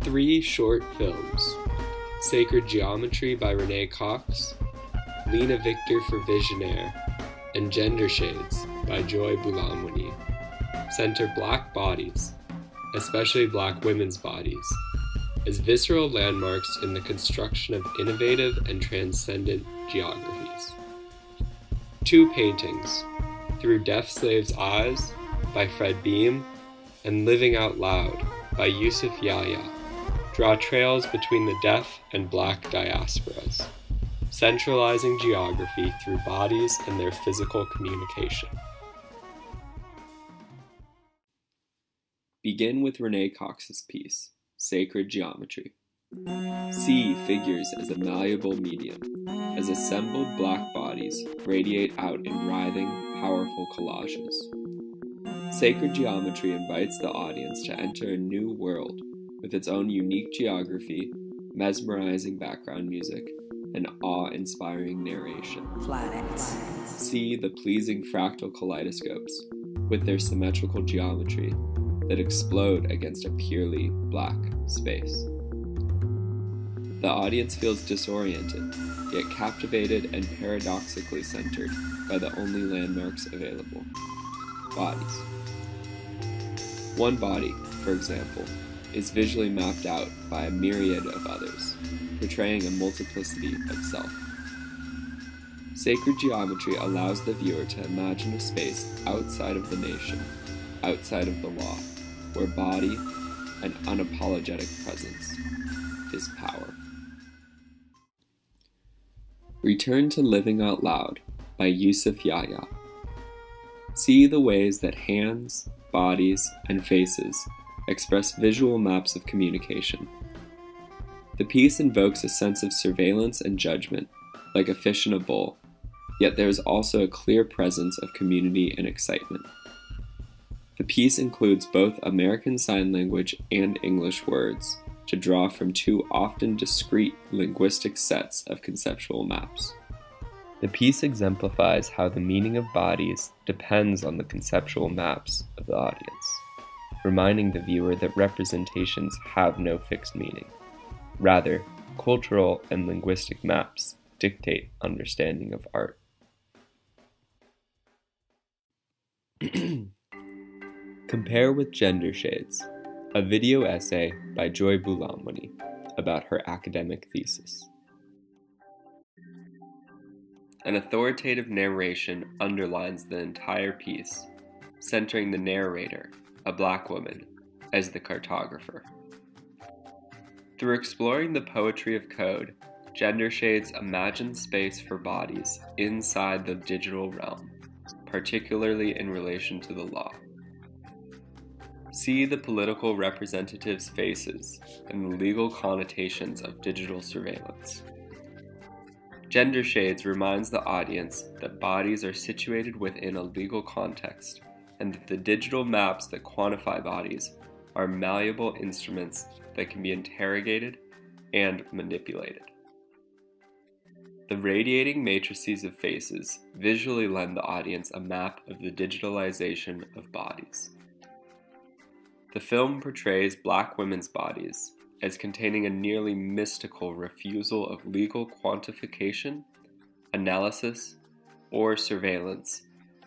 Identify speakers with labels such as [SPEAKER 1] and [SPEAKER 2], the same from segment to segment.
[SPEAKER 1] 3 short films: Sacred Geometry by Renee Cox, Lena Victor for Visionaire, and Gender Shades by Joy Bulamwini center Black bodies, especially Black women's bodies, as visceral landmarks in the construction of innovative and transcendent geographies. 2 paintings, Through Deaf Slave's Eyes by Fred Beam and Living Out Loud by Yusuf Yahya, draw trails between the deaf and Black diasporas, centralizing geography through bodies and their physical communication. Begin with Renee Cox's piece, Sacred Geometry. See figures as a malleable medium, as assembled Black bodies radiate out in writhing, powerful collages. Sacred Geometry invites the audience to enter a new world with its own unique geography, mesmerizing background music, and awe-inspiring narration. See the pleasing fractal kaleidoscopes with their symmetrical geometry that explode against a purely Black space. The audience feels disoriented, yet captivated and paradoxically centered by the only landmarks available: bodies. One body, for example, is visually mapped out by a myriad of others, portraying a multiplicity of self. Sacred Geometry allows the viewer to imagine a space outside of the nation, outside of the law, where body and unapologetic presence is power. Return to Living Out Loud by Yusuf Yahya. See the ways that hands, bodies, and faces express visual maps of communication. The piece invokes a sense of surveillance and judgment, like a fish in a bowl, yet there is also a clear presence of community and excitement. The piece includes both American Sign Language and English words to draw from 2 often discrete linguistic sets of conceptual maps. The piece exemplifies how the meaning of bodies depends on the conceptual maps of the audience, reminding the viewer that representations have no fixed meaning. Rather, cultural and linguistic maps dictate understanding of art. Compare with Gender Shades, a video essay by Joy Bulamwini about her academic thesis. An authoritative narration underlines the entire piece, centering the narrator, a Black woman, as the cartographer. Through exploring the poetry of code, Gender Shades imagines space for bodies inside the digital realm, particularly in relation to the law. See the political representatives' faces and the legal connotations of digital surveillance. Gender Shades reminds the audience that bodies are situated within a legal context, and that the digital maps that quantify bodies are malleable instruments that can be interrogated and manipulated. The radiating matrices of faces visually lend the audience a map of the digitalization of bodies. The film portrays Black women's bodies as containing a nearly mystical refusal of legal quantification, analysis, or surveillance,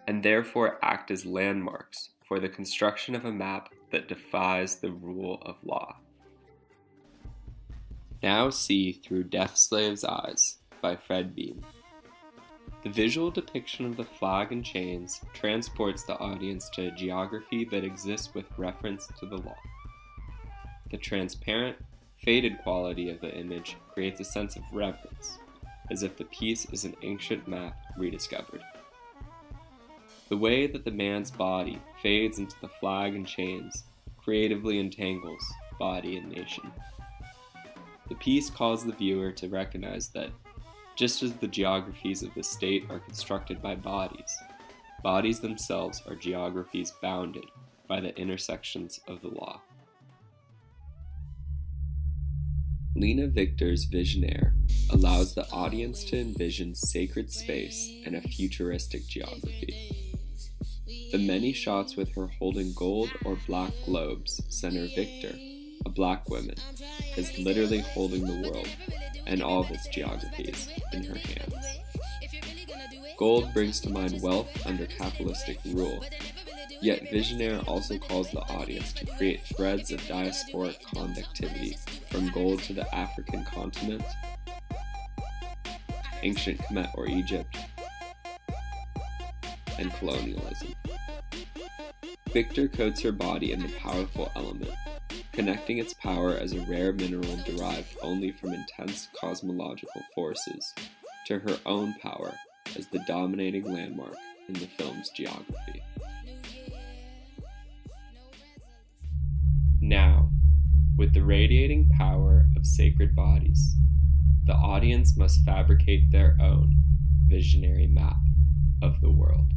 [SPEAKER 1] and therefore act as landmarks for the construction of a map that defies the rule of law. Now see Through Deaf Slave's Eyes by Fred Beam. The visual depiction of the flag and chains transports the audience to a geography that exists with reference to the law. The transparent, faded quality of the image creates a sense of reverence, as if the piece is an ancient map rediscovered. The way that the man's body fades into the flag and chains creatively entangles body and nation. The piece calls the viewer to recognize that just as the geographies of the state are constructed by bodies, bodies themselves are geographies bounded by the intersections of the law. Lena Victor's Visionaire allows the audience to envision sacred space and a futuristic geography. The many shots with her holding gold or black globes center Victor, a black woman, is literally holding the world and all of its geographies in her hands. Gold brings to mind wealth under capitalistic rule, yet Visionaire also calls the audience to create threads of diasporic conductivity from gold to the African continent, ancient Kemet or Egypt, and colonialism. Victor coats her body in the powerful element, connecting its power as a rare mineral derived only from intense cosmological forces to her own power as the dominating landmark in the film's geography. Now, with the radiating power of sacred bodies, the audience must fabricate their own visionary map of the world.